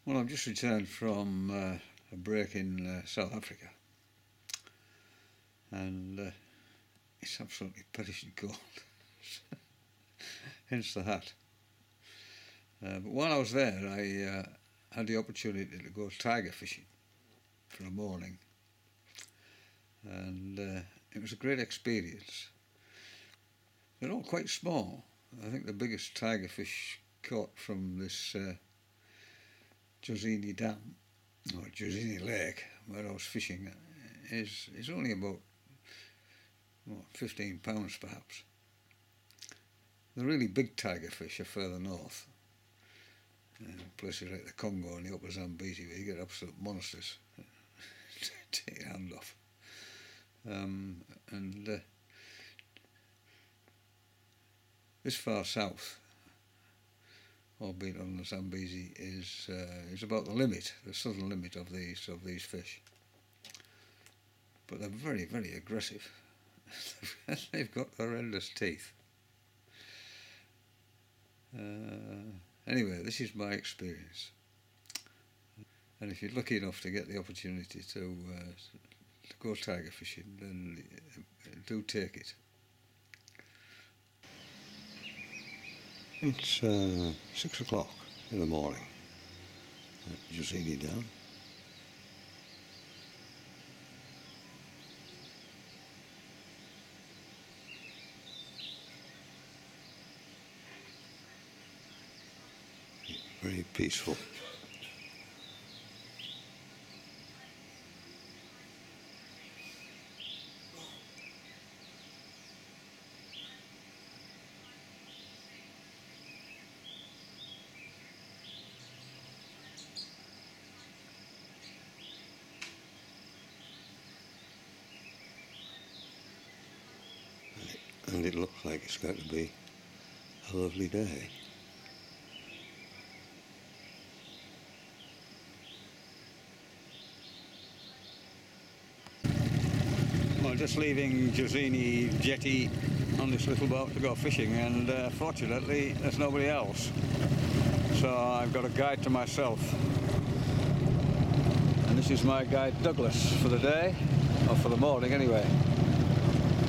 Well, I've just returned from a break in South Africa, and it's absolutely perishing cold, hence the hat. But while I was there, I had the opportunity to go tiger fishing for a morning, and it was a great experience. They're all quite small. I think the biggest tiger fish caught from this Jozini Dam, or Jozini Lake, where I was fishing, is only about 15 pounds perhaps. The really big tiger fish are further north, places like the Congo and the upper Zambezi, where you get absolute monsters. Take your hand off. This far south, albeit on the Zambezi, is about the limit, the southern limit of these fish. But they're very, very aggressive. They've got horrendous teeth. Anyway, this is my experience, and if you're lucky enough to get the opportunity to go tiger fishing, then do take it. It's 6 o'clock in the morning at Jozini Dam. Very peaceful. And it looks like it's going to be a lovely day. Well, just leaving Jozini Jetty on this little boat to go fishing, and fortunately there's nobody else, so I've got a guide to myself, and this is my guide Douglas for the day, or for the morning anyway,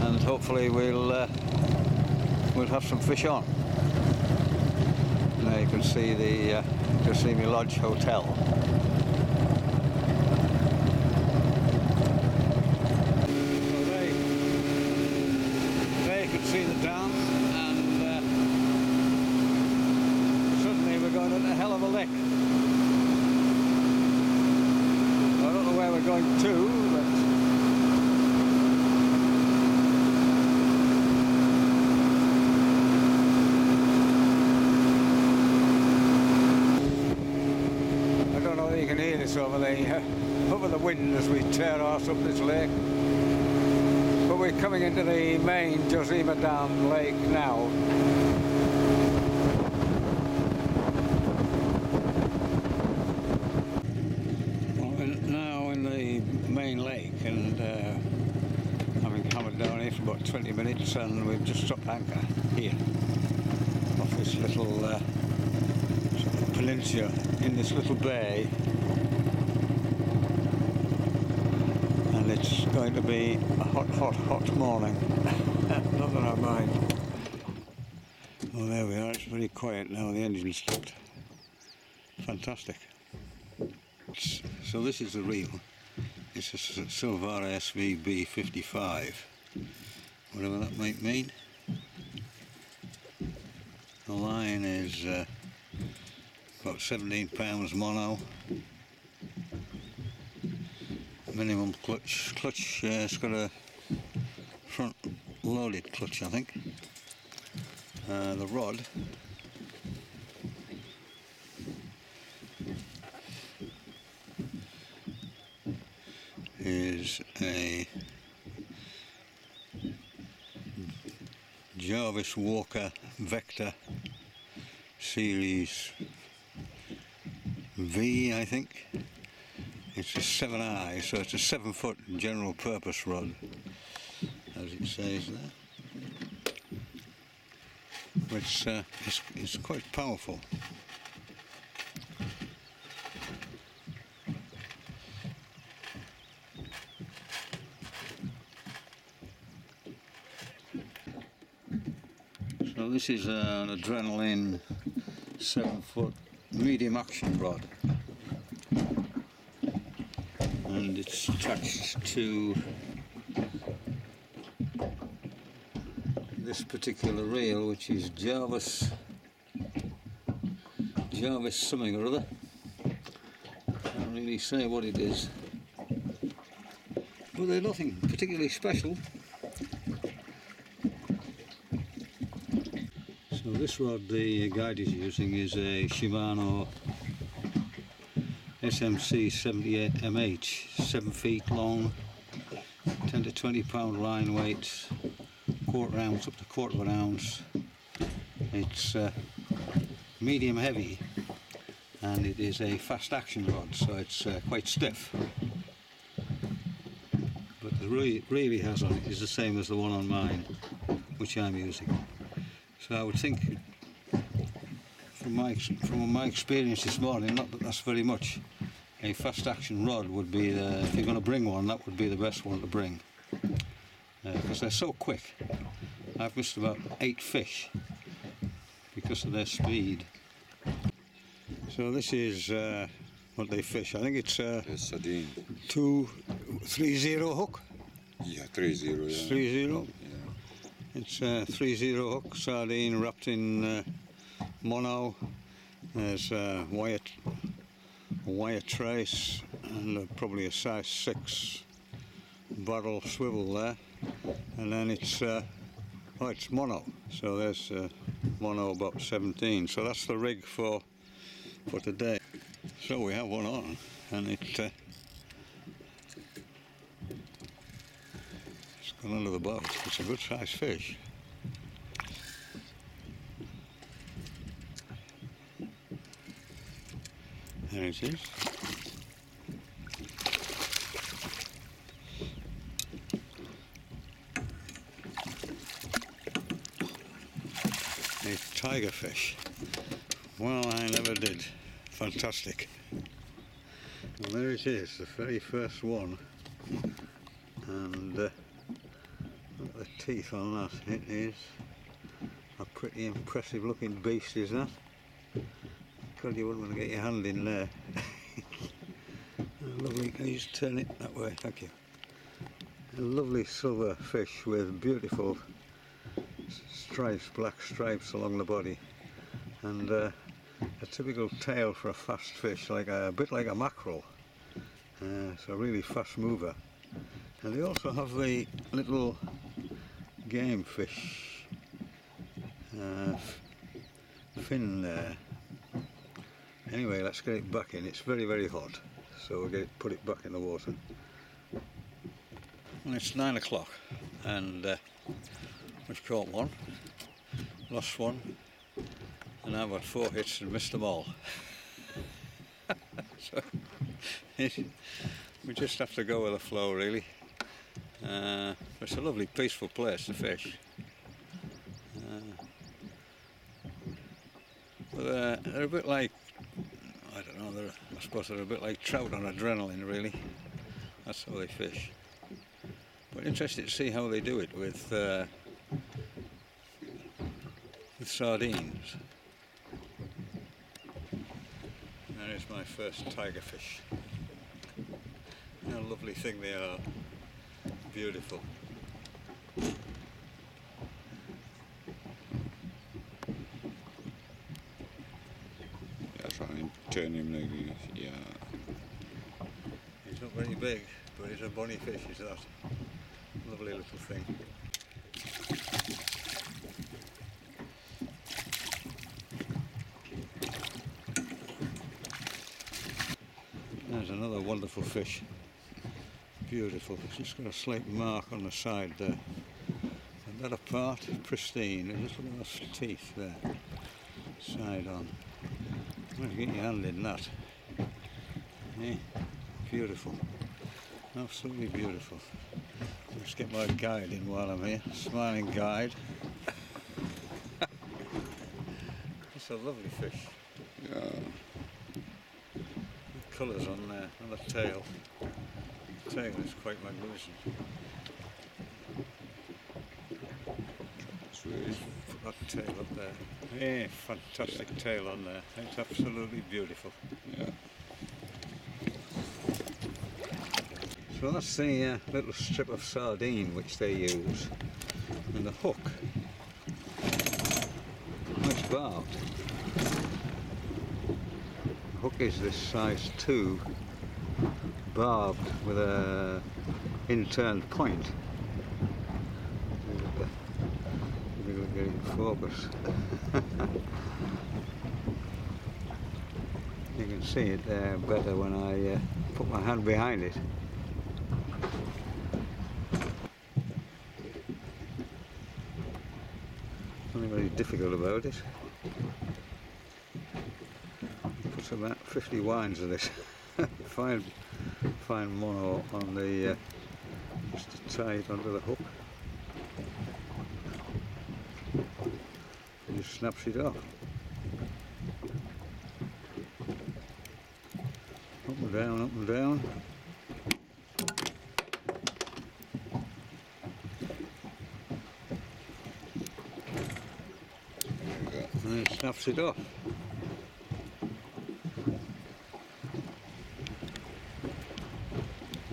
and hopefully we'll have some fish on. Now you can see the Jozini Lodge Hotel. See the dam, and suddenly we're going on a hell of a lick. I don't know where we're going to, but I don't know whether you can hear this over the wind as we tear off up this lake. But we're coming into the main Jozini Dam lake now. Well, we're now in the main lake, and I've been hammered down here for about 20 minutes, and we've just struck anchor here off this little sort of peninsula in this little bay. And it's going to be a hot, hot, hot morning. Not that I mind. Well, there we are. It's very quiet now. The engine's stopped. Fantastic. So this is the reel. It's a Silvara SVB 55, whatever that might mean. The line is about 17 pounds mono. Minimum clutch. It's got a front loaded clutch, I think. The rod is a Jarvis Walker Vector Series V, I think. It's a 7i, so it's a 7-foot general purpose rod, as it says there. It's quite powerful. So this is an adrenaline 7-foot medium action rod, and it's attached to this particular reel, which is Jarvis something or other. Can't really say what it is, but they're nothing particularly special. So this rod the guide is using is a Shimano SMC 78MH, 7 feet long, 10 to 20 pound line weight, quarter ounce up to quarter of an ounce. It's medium heavy, and it is a fast action rod, so it's quite stiff. But the reel he has on it is the same as the one on mine, which I'm using. So I would think, from my experience this morning, not that that's very much, a fast action rod would be if you're going to bring one, that would be the best one to bring, because they're so quick. I've missed about 8 fish because of their speed. So this is what they fish. I think it's a sardine. 230 hook. Yeah, 30. Yeah. 30. Yeah. It's a 30 hook sardine wrapped in mono. There's a wire trace and probably a size 6 barrel swivel there, and then it's mono. So there's mono about 17. So that's the rig for today. So we have one on, and it's gone under the boat. It's a good sized fish. There it is. A tiger fish. Well, I never did. Fantastic. Well, there it is, the very first one. And look at the teeth on that. It is a pretty impressive looking beast, is that? God, you wouldn't want to get your hand in there. Lovely, can you just turn it that way? Thank you. A lovely silver fish with beautiful stripes, black stripes along the body, and a typical tail for a fast fish, like a bit like a mackerel. It's a really fast mover. And they also have the little game fish fin there. Anyway, let's get it back in. It's very, very hot, so we'll put it back in the water. Well, it's 9 o'clock, and we've caught one, lost one, and I've had 4 hits and missed them all. So we just have to go with the flow, really. It's a lovely, peaceful place to fish. But they're a bit like, I don't know, I suppose they're a bit like trout on adrenaline, really. That's how they fish. But interested to see how they do it with sardines. There is my first tiger fish. What a lovely thing they are. Beautiful. Turn him like this, yeah. He's not very big, but he's a bonny fish, is that. Lovely little thing. There's another wonderful fish. Beautiful. It's just got a slight mark on the side there. And that apart, pristine. Just look at those teeth there. Side on. You get your hand in that. Yeah, beautiful. Absolutely beautiful. Let's get my guide in while I'm here. Smiling guide. It's a lovely fish. Yeah. The colours on there, on the tail. The tail is quite magnificent. It's really at that tail up there. Yeah, fantastic tail on there. It's absolutely beautiful. Yeah. So that's the little strip of sardine which they use, and the hook. It's barbed. The hook is this size 2, barbed with a in-turned point. Maybe we'll get it in focus. You can see it there better when I put my hand behind it. Nothing very difficult about it. Put about 50 winds of this fine mono on the just to tie it onto the hook. It just snaps it off. Up and down, up and down. And it snaps it off.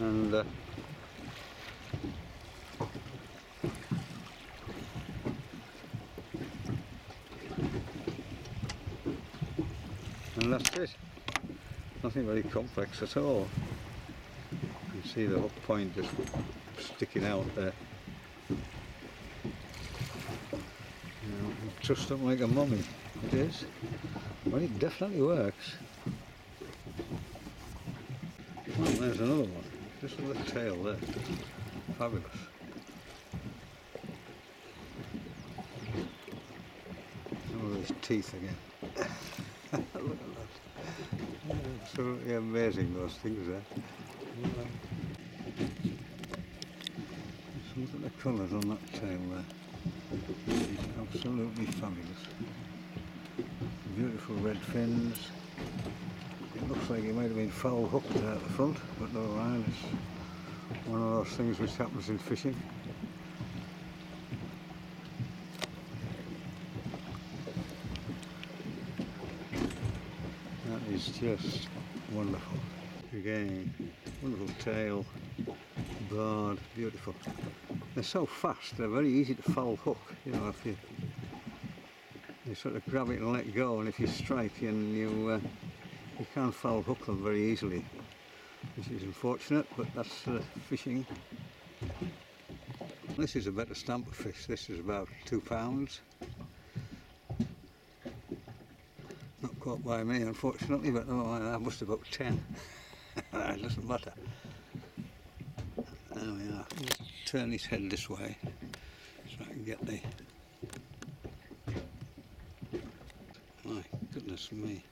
And that's it. Nothing very complex at all. You can see the hook point just sticking out there. Trussed up like a mummy. It is. Well, it definitely works. Well, there's another one. Just with the tail there. Fabulous. Oh, these teeth again. Look at that. Absolutely amazing, those things there. Just look at the colours on that tail there. It's absolutely fabulous. Beautiful red fins. It looks like it might have been foul hooked there at the front, but never mind, it's one of those things which happens in fishing. That is just wonderful. Again, wonderful tail, barred, beautiful. They're so fast, they're very easy to foul hook, you know, if you sort of grab it and let go, and if you strike and you can't foul hook them very easily, which is unfortunate, but that's fishing. This is a better stamp of fish. This is about £2. Not caught by me, unfortunately, but oh, that must have about 10. It doesn't matter. There we are. Just turn his head this way so I can get the... My goodness me.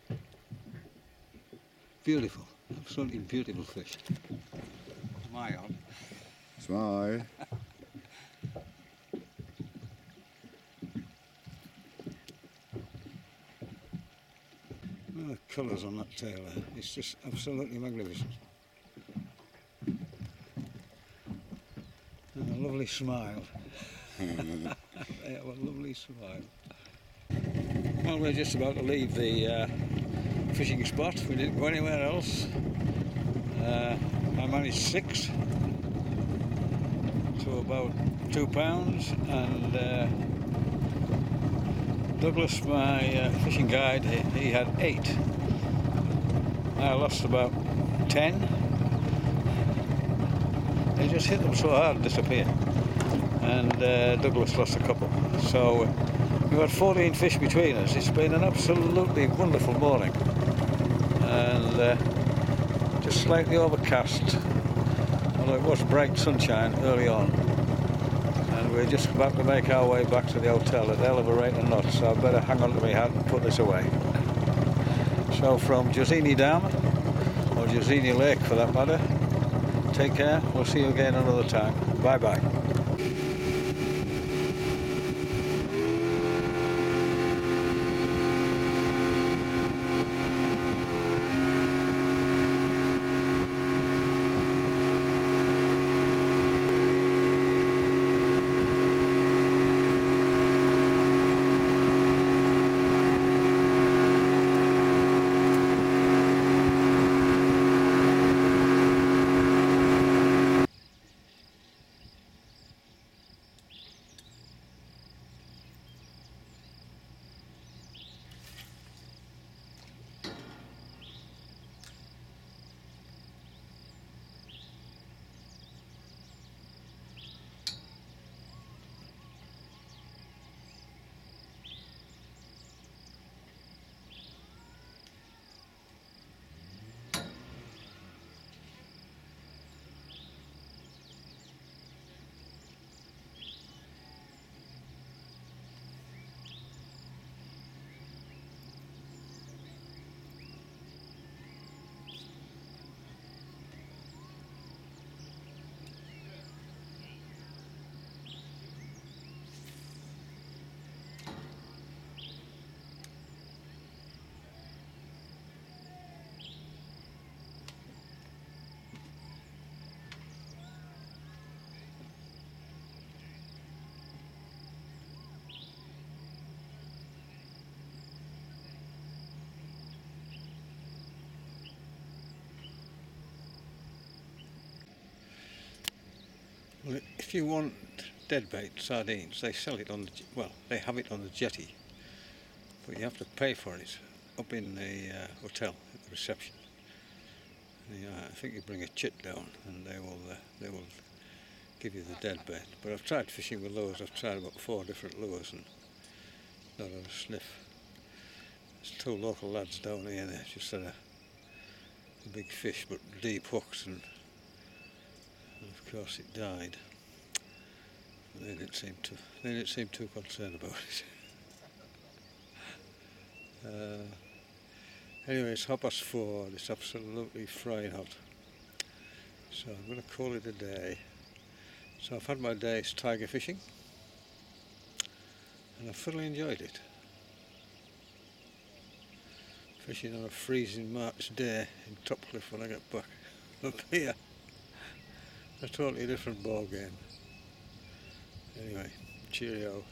Beautiful, absolutely beautiful fish. Am I on? Smile. Oh, the colours on that tail there, it's just absolutely magnificent. And a lovely smile. They have a lovely smile. Well, we're just about to leave the fishing spot. We didn't go anywhere else. I managed 6 to about £2, and Douglas, my fishing guide, he had 8. I lost about 10. They just hit them so hard, disappear. And Douglas lost a couple. So we've had 14 fish between us. It's been an absolutely wonderful morning. And just slightly overcast, although it was bright sunshine early on. And we're just about to make our way back to the hotel at the hell of a rate of knots, so I better hang on to my hat and put this away. So from Josini Dam, or Josini Lake for that matter, take care, we'll see you again another time. Bye bye. if you want deadbait sardines, they sell it on the, well, they have it on the jetty, but you have to pay for it up in the hotel at the reception. I think you bring a chit down and they will give you the deadbait. But I've tried fishing with lures. I've tried about 4 different lures and not had a sniff. There's 2 local lads down here. They just had a big fish, but deep hooks, and of course it died. But they didn't seem too concerned about it. Anyway, it's 4:30. It's absolutely frying hot. So I'm going to call it a day. So I've had my day's tiger fishing, and I've thoroughly enjoyed it. Fishing on a freezing March day in Topcliffe when I get back up here. A totally different ball game. Anyway, cheerio.